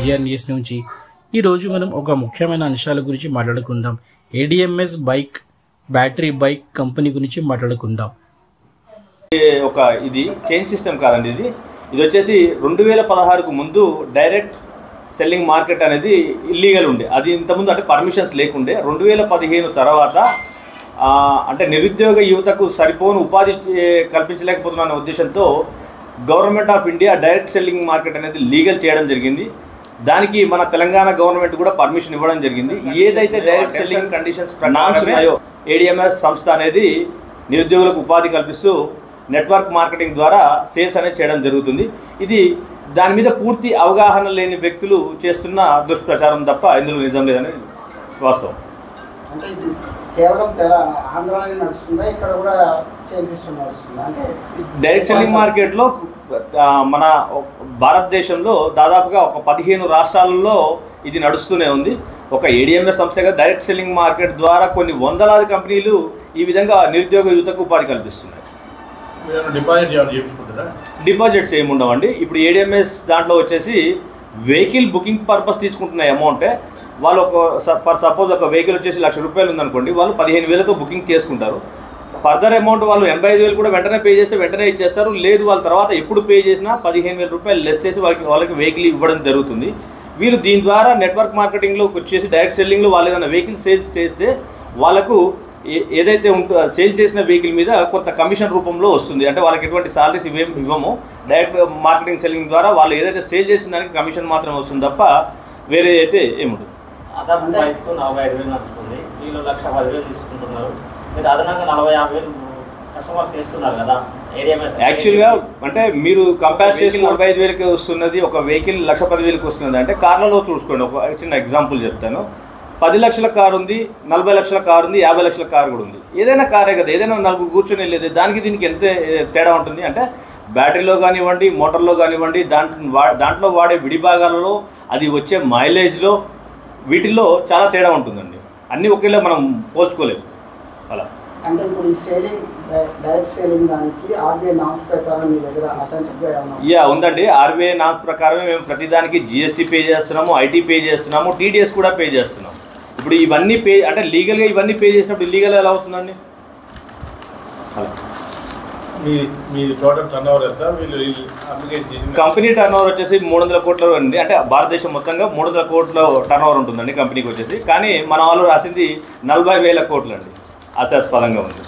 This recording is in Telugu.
జిఆర్ న్యూస్ నుంచి ఈరోజు మనం ఒక ముఖ్యమైన అంశాల గురించి మాట్లాడుకుందాం. ADMS bike battery bike company గురించి మాట్లాడుకుందాం. ఒక ఇది చైన్ సిస్టమ్ కాదండి, ఇది వచ్చేసి 2016కు ముందు డైరెక్ట్ సెల్లింగ్ మార్కెట్ అనేది ఇల్లీగల్ ఉండే. అది ఇంతకుముందు అంటే పర్మిషన్స్ లేకుండే. 2015 తర్వాత అంటే నిరుద్యోగ యువతకు సరిపోని ఉపాధి కల్పించలేకపోతున్న ఉద్దేశంతో government of India direct selling market అనేది లీగల్ చేయడం జరిగింది. దానికి మన తెలంగాణ గవర్నమెంట్ కూడా పర్మిషన్ ఇవ్వడం జరిగింది. ఏదైతే డైరెక్ట్ సెల్లింగ్ కండిషన్స్ నామ్స్ ఉన్నాయో ఏడిఎంఎస్ సంస్థ అనేది నిరుద్యోగులకు ఉపాధి కల్పిస్తూ నెట్వర్క్ మార్కెటింగ్ ద్వారా సేల్స్ అనేది చేయడం జరుగుతుంది. ఇది దాని మీద పూర్తి అవగాహన లేని వ్యక్తులు చేస్తున్న దుష్ప్రచారం తప్ప ఇందులో నిజం లేదని వాస్తవం. అంటే ఇది కేవలం ఆంధ్రాలో నడుస్తుందా, ఇక్కడ కూడా చైన్ సిస్టమ్ నడుస్తుందా? అంటే డైరెక్ట్ సెల్లింగ్ మార్కెట్లో మన భారతదేశంలో దాదాపుగా ఒక 15 రాష్ట్రాలలో ఇది నడుస్తూనే ఉంది. ఒక ఏడిఎంఎస్ సంస్థగా డైరెక్ట్ సెల్లింగ్ మార్కెట్ ద్వారా కొన్ని వందలాది కంపెనీలు ఈ విధంగా నిరుద్యోగ యువతకు ఉపాధి కల్పిస్తున్నాయి. డిపాజిట్స్ ఏమి ఉండవండి. ఇప్పుడు ఏడిఎంఎస్ దాంట్లో వచ్చేసి వెహికల్ బుకింగ్ పర్పస్ తీసుకుంటున్న అమౌంటే వాళ్ళు సపోజ్ ఒక వెహికల్ వచ్చేసి ₹1,00,000 ఉందనుకోండి, వాళ్ళు 15,000తో బుకింగ్ చేసుకుంటారు. ఫర్దర్ అమౌంట్ వాళ్ళు 85,000 కూడా వెంటనే పే చేస్తే వెంటనే ఇచ్చేస్తారు. లేదు వాళ్ళ తర్వాత ఎప్పుడు పే చేసినా ₹15,000 లెస్ చేసి వాళ్ళకి వెహికల్ ఇవ్వడం జరుగుతుంది. వీళ్ళు దీని ద్వారా నెట్వర్క్ మార్కెటింగ్లోకి వచ్చేసి డైరెక్ట్ సెల్లింగ్లో వాళ్ళు ఏదైనా వెహికల్ సేల్స్ చేస్తే వాళ్ళకు ఏదైతే సేల్ చేసిన వెహికల్ మీద కొంత కమిషన్ రూపంలో వస్తుంది. అంటే వాళ్ళకి ఎటువంటి సాలరీస్ ఇవ్వము. డైరెక్ట్ మార్కెటింగ్ సెల్లింగ్ ద్వారా వాళ్ళు ఏదైతే సేల్ చేసిన దానికి కమిషన్ మాత్రమే వస్తుంది తప్ప వేరే అయితే ఏముంటుంది. అదర్స్ బైక్ 45,000 నడుస్తుంది, వీళ్ళు 1,10,000 తీసుకుంటున్నారు. మీరు అదనంగా 40,000-50,000 కస్టమర్ చేస్తున్నారు కదా. యాక్చువల్గా అంటే మీరు కంపేర్ చేసి 45,000కి వస్తున్నది, ఒక వెహికల్ 1,10,000కి వస్తున్నది అంటే కార్లలో చూసుకోండి. ఒక చిన్న ఎగ్జాంపుల్ చెప్తాను. 10 లక్షల కారు ఉంది, 40 లక్షల కారు ఉంది, 50 లక్షల కారు కూడా ఉంది. ఏదైనా కారే కదా, ఏదైనా 4 కూర్చొని వెళ్ళేది. దానికి దీనికి ఎంత తేడా ఉంటుంది అంటే బ్యాటరీలో కానివ్వండి, మోటార్లో కానివ్వండి, దాంట్లో వాడే విడిభాగాలలో, అది వచ్చే మైలేజ్లో, వీటిల్లో చాలా తేడా ఉంటుందండి. అన్నీ ఒకేలా మనం పోల్చుకోలేము. అలా అంటే ఇప్పుడు ఈ సేలింగ్ డైరెక్ట్ సేలింగ్ దానికి ఆర్బీఐ నామ్స్ ప్రకారం మీ దగ్గర అథెంటిక్గా ఉందండి. ఆర్బీఐ నామ్స్ ప్రకారమే మేము ప్రతిదానికి జిఎస్టీ పే చేస్తున్నాము, ఐటీ పే చేస్తున్నాము, టీడీఎస్ కూడా పే చేస్తున్నాం. ఇప్పుడు ఇవన్నీ పే అంటే లీగల్గా ఇవన్నీ పే చేసినప్పుడు ఇల్లీగల్ ఎలా అవుతుందండి? కంపెనీ టర్న్ ఓవర్ వచ్చేసి 300 కోట్లు అండి. అంటే భారతదేశం మొత్తంగా 300 కోట్ల టర్న్ ఓవర్ ఉంటుందండి కంపెనీకి వచ్చేసి. కానీ మన వాళ్ళు రాసింది 40,000 కోట్లు అండి. హాస్యాస్పదంగా ఉంది.